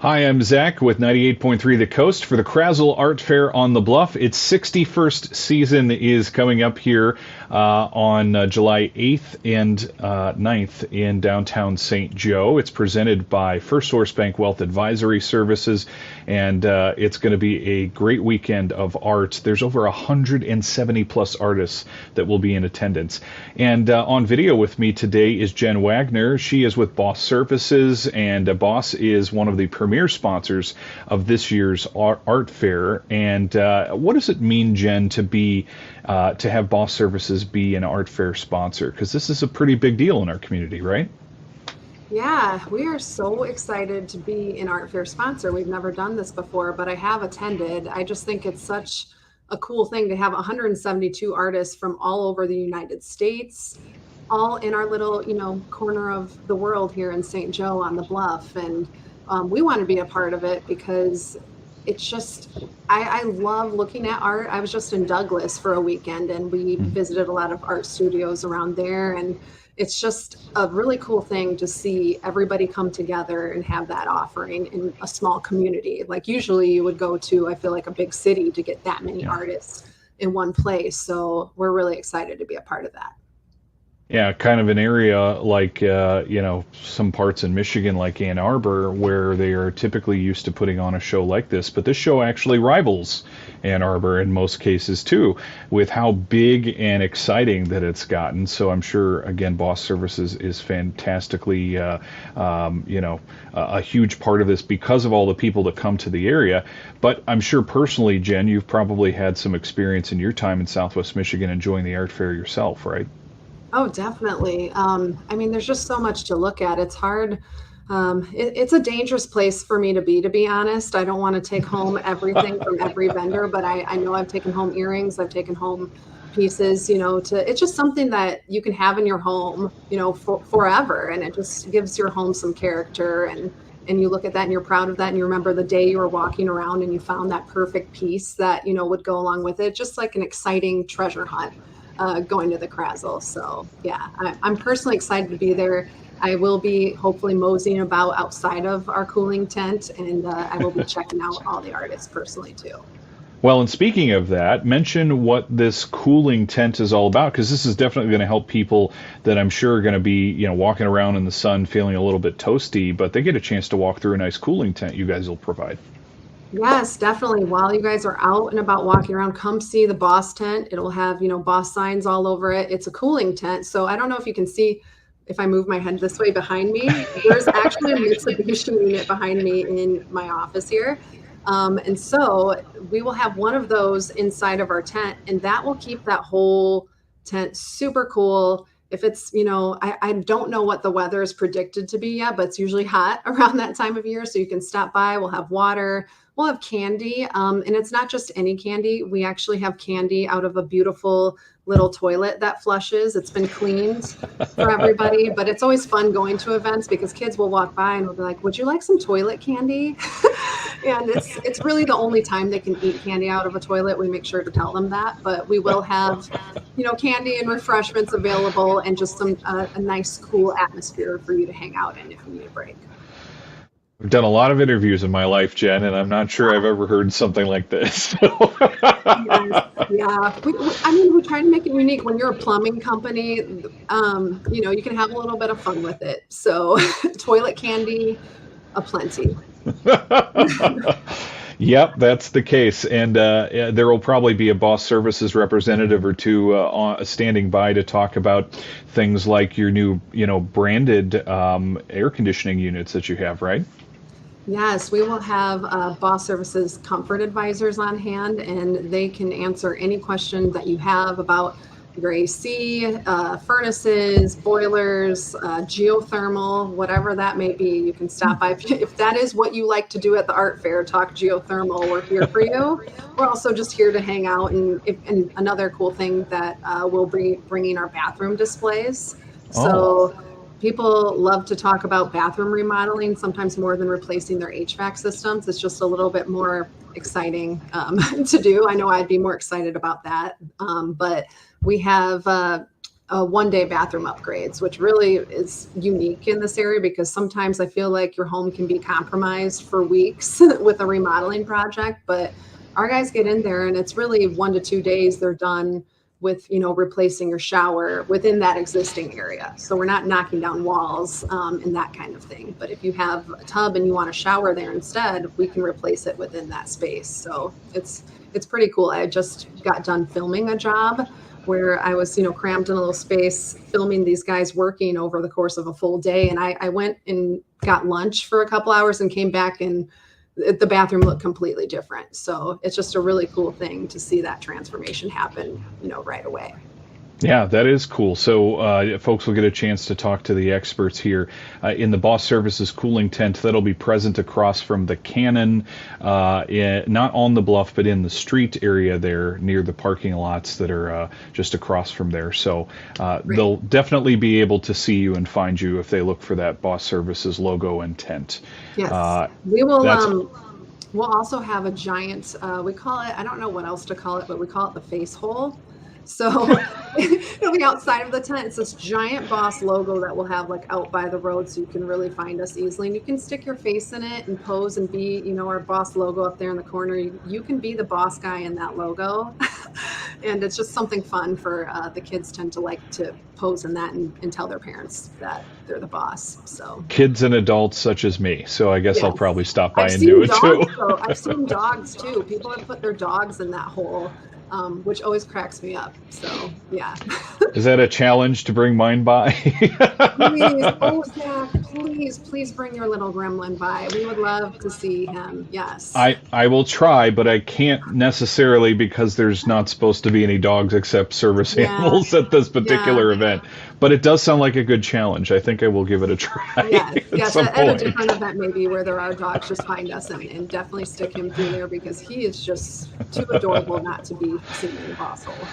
Hi, I'm Zack with 98.3 The Coast for the Krasl Art Fair on the Bluff. Its 61st season is coming up here on July 8th and 9th in downtown St. Joe. It's presented by First Source Bank Wealth Advisory Services, and it's going to be a great weekend of art. There's over 170 plus artists that will be in attendance. And on video with me today is Jen Wagner. She is with Boss Services, and Boss is one of the premier sponsors of this year's art fair. And what does it mean, Jen, to have Boss Services be an art fair sponsor? Because this is a pretty big deal in our community, right? Yeah, we are so excited to be an art fair sponsor. We've never done this before, but I have attended. I just think it's such a cool thing to have 172 artists from all over the United States, all in our little, corner of the world here in St. Joe on the Bluff. And we want to be a part of it because it's just, I love looking at art. I was just in Douglas for a weekend and we visited a lot of art studios around there. And it's just a really cool thing to see everybody come together and have that offering in a small community. Like usually you would go to, I feel like, a big city to get that many artists in one place. So we're really excited to be a part of that. Yeah, kind of an area like, some parts in Michigan, like Ann Arbor, where they are typically used to putting on a show like this. But this show actually rivals Ann Arbor in most cases, too, with how big and exciting that it's gotten. So I'm sure, again, Boss Services is fantastically, a huge part of this because of all the people that come to the area. But I'm sure personally, Jen, you've probably had some experience in your time in Southwest Michigan enjoying the art fair yourself, right? Oh, definitely. There's just so much to look at. It's hard. It's a dangerous place for me to be honest. I don't want to take home everything from every vendor, but I know I've taken home earrings, I've taken home pieces, it's just something that you can have in your home, forever. And it just gives your home some character. And you look at that and you're proud of that. And you remember the day you were walking around and you found that perfect piece that, would go along with it. Just like an exciting treasure hunt. Going to the Krasl. So yeah, I'm personally excited to be there. I will be hopefully moseying about outside of our cooling tent, and I will be checking out all the artists personally too. Well, and speaking of that, mention what this cooling tent is all about, because this is definitely going to help people that I'm sure are going to be, walking around in the sun feeling a little bit toasty, but they get a chance to walk through a nice cooling tent you guys will provide. Yes, definitely. While you guys are out and about walking around, come see the Boss tent. It'll have, Boss signs all over it. It's a cooling tent. So I don't know if you can see if I move my head this way behind me. There's actually a Mitsubishi unit behind me in my office here. And so we will have one of those inside of our tent, and that will keep that whole tent super cool. If it's, I don't know what the weather is predicted to be yet, but it's usually hot around that time of year. So you can stop by. We'll have water. We'll have candy. And it's not just any candy. We actually have candy out of a beautiful little toilet that flushes. It's been cleaned for everybody, but it's always fun going to events because kids will walk by and will be like, would you like some toilet candy? And it's really the only time they can eat candy out of a toilet. We make sure to tell them that, but we will have, candy and refreshments available and just a nice, cool atmosphere for you to hang out in if you need a break. I've done a lot of interviews in my life, Jen, and I'm not sure I've ever heard something like this. Yes, yeah. We try to make it unique. When you're a plumbing company, you can have a little bit of fun with it. So toilet candy aplenty. Yep, that's the case. And there will probably be a Boss Services representative or two standing by to talk about things like your new, branded air conditioning units that you have, right? Yes, we will have Boss Services comfort advisors on hand, and they can answer any question that you have about your AC, furnaces, boilers, geothermal, whatever that may be. You can stop by. If that is what you like to do at the art fair, talk geothermal, we're here for you. We're also just here to hang out. And another cool thing that we'll be bringing our bathroom displays. So people love to talk about bathroom remodeling, sometimes more than replacing their HVAC systems. It's just a little bit more exciting to do. I know I'd be more excited about that. But we have a one-day bathroom upgrades, which really is unique in this area because sometimes I feel like your home can be compromised for weeks with a remodeling project. But our guys get in there and it's really 1 to 2 days they're done with, replacing your shower within that existing area. So we're not knocking down walls and that kind of thing. But if you have a tub and you want a shower there instead, we can replace it within that space. So it's pretty cool. I just got done filming a job where I was, crammed in a little space filming these guys working over the course of a full day. And I went and got lunch for a couple hours and came back and the bathroom looked completely different. So it's just a really cool thing to see that transformation happen, right away. Yeah, that is cool. So folks will get a chance to talk to the experts here in the Boss Services cooling tent that'll be present across from the Cannon, not on the bluff, but in the street area there near the parking lots that are just across from there. So they'll definitely be able to see you and find you if they look for that Boss Services logo and tent. Yes, we will. We'll also have a giant, we call it, I don't know what else to call it, but we call it the face hole. So it'll be outside of the tent. It's this giant Boss logo that we'll have like out by the road so you can really find us easily. And you can stick your face in it and pose and be, our Boss logo up there in the corner. You can be the Boss guy in that logo. And it's just something fun for the kids tend to like to pose in that and tell their parents that they're the boss. So kids and adults such as me. So I guess yes. I'll probably stop by and do it too. I've seen dogs too. People have put their dogs in that hole. Which always cracks me up. So, yeah. Is that a challenge to bring mine by? Please, Zack, please bring your little gremlin by. We would love to see him. Yes. I will try, but I can't necessarily because there's not supposed to be any dogs except service animals at this particular event. But it does sound like a good challenge. I think I will give it a try. Yes, at a different event maybe where there are dogs, just find us and definitely stick him through there because he is just too adorable not to be seen in the Boss hole.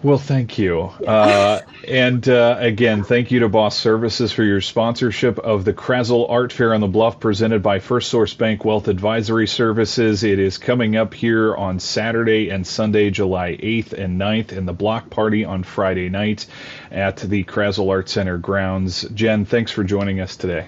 Well, thank you. And again, thank you to Boss Services for your sponsorship of the Krasl Art Fair on the Bluff presented by First Source Bank Wealth Advisory Services. It is coming up here on Saturday and Sunday, July 8th and 9th, and the block party on Friday night at the Krasl Art Center grounds. Jen, thanks for joining us today.